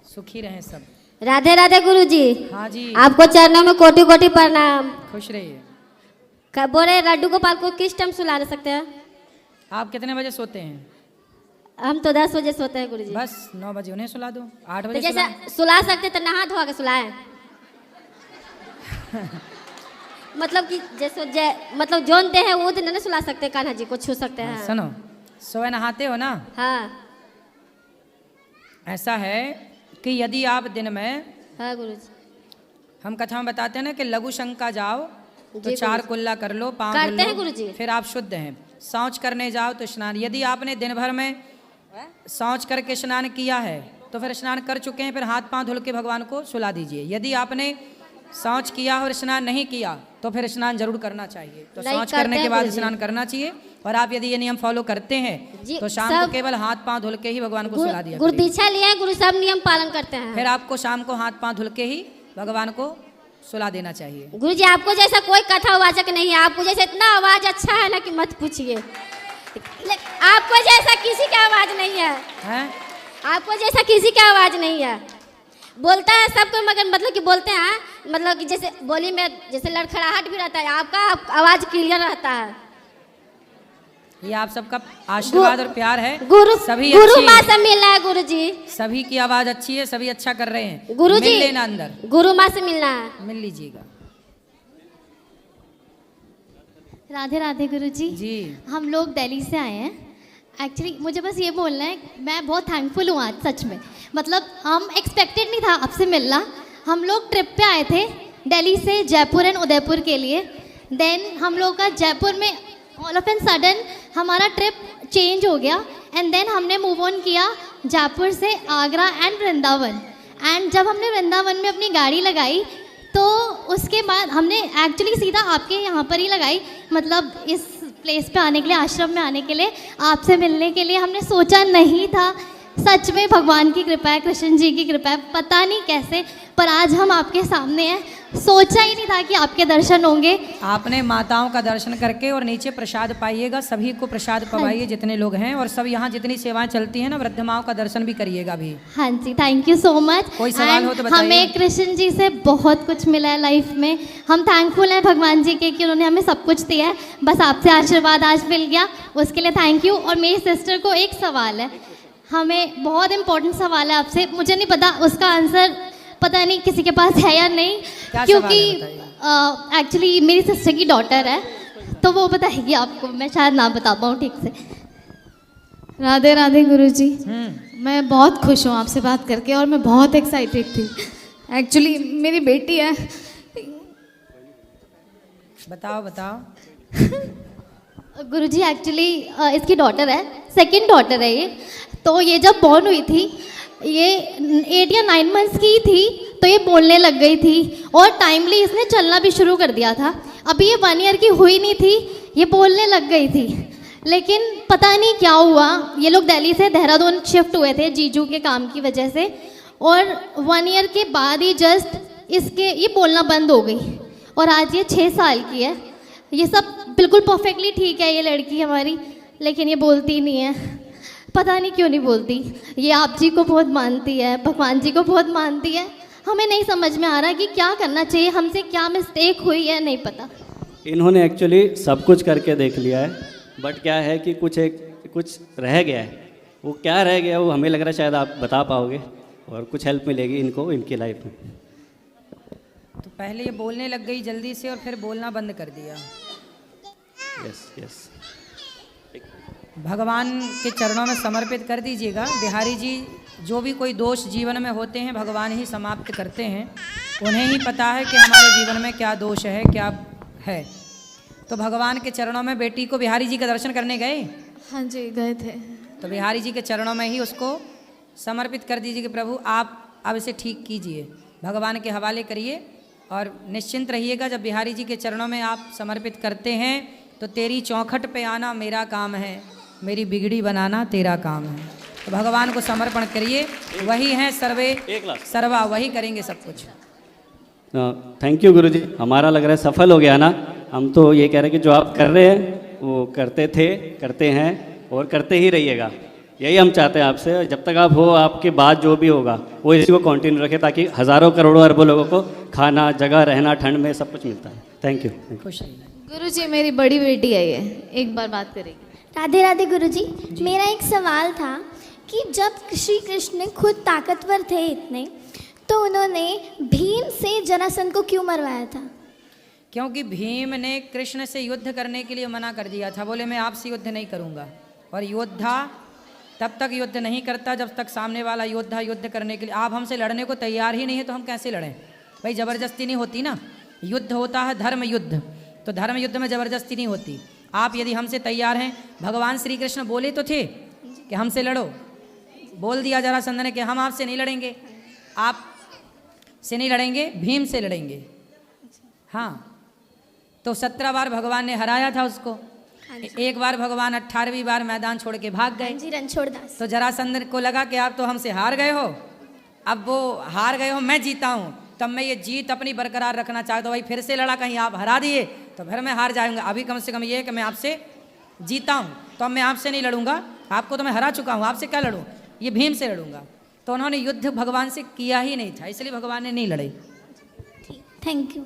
सुखी रहें सब। राधे राधे गुरुजी। हाँ जी, आपको चरणों में कोटि कोटि प्रणाम। खुश रहिए। बोले लड्डू गोपाल को किस टाइम सुला सकते हैं? आप कितने बजे सोते हैं? हम तो 10 बजे सोते हैं गुरुजी। बस 9 बजे उन्हें सुला दो, 8 तो बजे जैसे सुला। सुला सकते तो नहा धोआ के सुलाए। मतलब कि जैसे मतलब जोनते हैं वो दिन नहीं सुला सकते, कान्हा जी को छू सकते हैं। सुनो, सुबह नहाते हो ना? हाँ ऐसा है कि यदि आप दिन में, हाँ गुरुजी, हम कथा में बताते हैं ना कि लघु शंका जाओ तो जी 4 कुल्ला कर लो, पाँव करते धुल हैं लो, गुरुजी। फिर आप शुद्ध हैं। शौच करने जाओ तो स्नान, यदि आपने दिन भर में शौच करके स्नान किया है तो फिर स्नान कर चुके हैं, फिर हाथ पांव धुल के भगवान को सुला दीजिए। यदि आपने शौच किया और स्नान नहीं किया तो फिर स्नान जरूर करना चाहिए। तो नहीं शौच करते करने के हैं बाद गुरुजी। स्नान करना चाहिए। और आप यदि ये नियम फॉलो करते हैं जी, तो शाम सब- को केवल हाथ पांव धुल के ही भगवान को सुला दिया गुरु करिए। दीक्षा लिए हैं, गुरु सब नियम पालन करते हैं। फिर आपको शाम को हाथ पांव धुल के ही भगवान को सुला देना चाहिए। गुरु जी आपको जैसा कोई कथावाचक नहीं है, आपको जैसे इतना आवाज अच्छा है ना कि मत पूछिए। आपको जैसा किसी की आवाज नहीं है, हैं? आपको जैसा किसी की आवाज नहीं है। बोलता है सबको, मगर मतलब कि बोलते हैं मतलब कि जैसे बोली में जैसे लड़खड़ाहट भी रहता है, आपका आवाज क्लियर रहता है। ये आप सबका आशीर्वाद और प्यार है। गुरु सभी गुरु अच्छी माँ हैं। से मिलना है गुरु जी। सभी की आवाज अच्छी है, सभी अच्छा कर रहे हैं। गुरु जी मिल लेना अंदर, गुरु माँ से मिलना है। मिल लीजिएगा। राधे राधे गुरुजी। जी हम लोग दिल्ली से आए हैं। एक्चुअली मुझे बस ये बोलना है, मैं बहुत थैंकफुल हूँ आज सच में। मतलब हम एक्सपेक्टेड नहीं था आपसे मिलना। हम लोग ट्रिप पे आए थे दिल्ली से जयपुर एंड उदयपुर के लिए। देन हम लोग का जयपुर में ऑल ऑफ एन सडन हमारा ट्रिप चेंज हो गया एंड देन हमने मूव ऑन किया जयपुर से आगरा एंड वृंदावन। एंड जब हमने वृंदावन में अपनी गाड़ी लगाई तो उसके बाद हमने एक्चुअली सीधा आपके यहाँ पर ही लगाई। मतलब इस प्लेस पे आने के लिए, आश्रम में आने के लिए, आपसे मिलने के लिए हमने सोचा नहीं था। सच में भगवान की कृपा है, कृष्ण जी की कृपा है, पता नहीं कैसे, पर आज हम आपके सामने हैं। सोचा ही नहीं था कि आपके दर्शन होंगे। आपने माताओं का दर्शन करके और नीचे प्रसाद पाइएगा, सभी को प्रसाद पवाइए जितने लोग हैं। और सब यहाँ जितनी सेवाएं चलती हैं ना, वृद्ध माओं का दर्शन भी करिएगा भी। हाँ जी, थैंक यू सो मच। कोई सवाल हो तो बताइए। हमें कृष्ण जी से बहुत कुछ मिला है लाइफ में। हम थैंकफुल हैं भगवान जी के कि उन्होंने हमें सब कुछ दिया है। बस आपसे आशीर्वाद आज मिल गया, उसके लिए थैंक यू। और मेरी सिस्टर को एक सवाल है, हमें बहुत इंपॉर्टेंट सवाल है आपसे। मुझे नहीं पता उसका आंसर, पता नहीं किसी के पास है या नहीं, क्या क्योंकि सवाल है एक्चुअली मेरी सिस्टर की डॉटर है, तो वो बताएगी आपको। मैं शायद ना बता पाऊँ ठीक से। राधे राधे गुरुजी। हम्म, मैं बहुत खुश हूँ आपसे बात करके और मैं बहुत एक्साइटेड थी। एक्चुअली मेरी बेटी है। बताओ बताओ। गुरुजी एक्चुअली इसकी डॉटर है, सेकंड डॉटर है ये। तो ये जब बॉर्न हुई थी, ये 8 या 9 मंथ्स की थी, तो ये बोलने लग गई थी और टाइमली इसने चलना भी शुरू कर दिया था। अभी ये 1 ईयर की हुई नहीं थी, ये बोलने लग गई थी। लेकिन पता नहीं क्या हुआ, ये लोग दिल्ली से देहरादून शिफ्ट हुए थे जीजू के काम की वजह से, और 1 ईयर के बाद ही जस्ट इसके ये बोलना बंद हो गई। और आज ये 6 साल की है। ये सब बिल्कुल परफेक्टली ठीक है ये लड़की हमारी, लेकिन ये बोलती नहीं है। पता नहीं क्यों नहीं बोलती। ये आप जी को बहुत मानती है, भगवान जी को बहुत मानती है। हमें नहीं समझ में आ रहा कि क्या करना चाहिए, हमसे क्या मिस्टेक हुई है, नहीं पता। इन्होंने एक्चुअली सब कुछ करके देख लिया है, बट क्या है कि कुछ रह गया है। वो क्या रह गया वो हमें लग रहा है शायद आप बता पाओगे और कुछ हेल्प मिलेगी इनको इनकी लाइफ में। तो पहले ये बोलने लग गई जल्दी से और फिर बोलना बंद कर दिया। Yes yes. भगवान के चरणों में समर्पित कर दीजिएगा। बिहारी जी, जो भी कोई दोष जीवन में होते हैं भगवान ही समाप्त करते हैं। उन्हें ही पता है कि हमारे जीवन में क्या दोष है, क्या है। तो भगवान के चरणों में बेटी को बिहारी जी का दर्शन करने गए। हाँ जी गए थे। तो बिहारी जी के चरणों में ही उसको समर्पित कर दीजिए कि प्रभु आप अब इसे ठीक कीजिए, भगवान के हवाले करिए। और निश्चिंत रहिएगा, जब बिहारी जी के चरणों में आप समर्पित करते हैं तो तेरी चौखट पे आना मेरा काम है, मेरी बिगड़ी बनाना तेरा काम है। तो भगवान को समर्पण करिए, वही हैं सर्वे सर्वा, वही करेंगे सब कुछ। थैंक यू गुरुजी। हमारा लग रहा है सफल हो गया ना। हम तो ये कह रहे हैं कि जो आप कर रहे हैं वो करते थे, करते हैं और करते ही रहिएगा। यही हम चाहते हैं आपसे, जब तक आप हो आपके बाद जो भी होगा वो इसी को कंटिन्यू रखें, ताकि हज़ारों करोड़ों अरबों लोगों को खाना, जगह, रहना, ठंड में सब कुछ मिलता है। Thank you. खुश रहिए। गुरुजी मेरी बड़ी बेटी है ये, एक बार बात करेगी। राधे राधे गुरुजी। मेरा एक सवाल था कि जब श्री कृष्ण खुद ताकतवर थे इतने, तो उन्होंने भीम से जरासंध को क्यों मरवाया था? क्योंकि भीम ने कृष्ण से युद्ध करने के लिए मना कर दिया था, बोले मैं आपसे युद्ध नहीं करूंगा। और योद्धा तब तक युद्ध नहीं करता जब तक सामने वाला योद्धा युद्ध करने के लिए, आप हमसे लड़ने को तैयार ही नहीं है तो हम कैसे लड़ें भाई? ज़बरदस्ती नहीं होती ना, युद्ध होता है धर्म युद्ध, तो धर्म युद्ध में ज़बरदस्ती नहीं होती। आप यदि हमसे तैयार हैं, भगवान श्री कृष्ण बोले तो थे कि हमसे लड़ो, बोल दिया जरासंध ने कि हम आपसे नहीं लड़ेंगे, आप से नहीं लड़ेंगे, भीम से लड़ेंगे। हाँ, तो 17 बार भगवान ने हराया था उसको, एक बार भगवान 18वीं बार मैदान छोड़ के भाग गए। जी रणछोड़दास। तो जरासंध को लगा कि आप तो हमसे हार गए हो, अब वो हार गए हो, मैं जीता हूँ, तब मैं ये जीत अपनी बरकरार रखना चाहता हूँ। भाई फिर से लड़ा, कहीं आप हरा दिए तो फिर मैं हार जाऊंगा। अभी कम से कम ये है कि मैं आपसे जीता हूँ, तो अब मैं आपसे नहीं लड़ूंगा, आपको तो मैं हरा चुका हूँ, आपसे क्या लड़ूँ, ये भीम से लड़ूंगा। तो उन्होंने युद्ध भगवान से किया ही नहीं था, इसलिए भगवान ने नहीं लड़े। Thank you.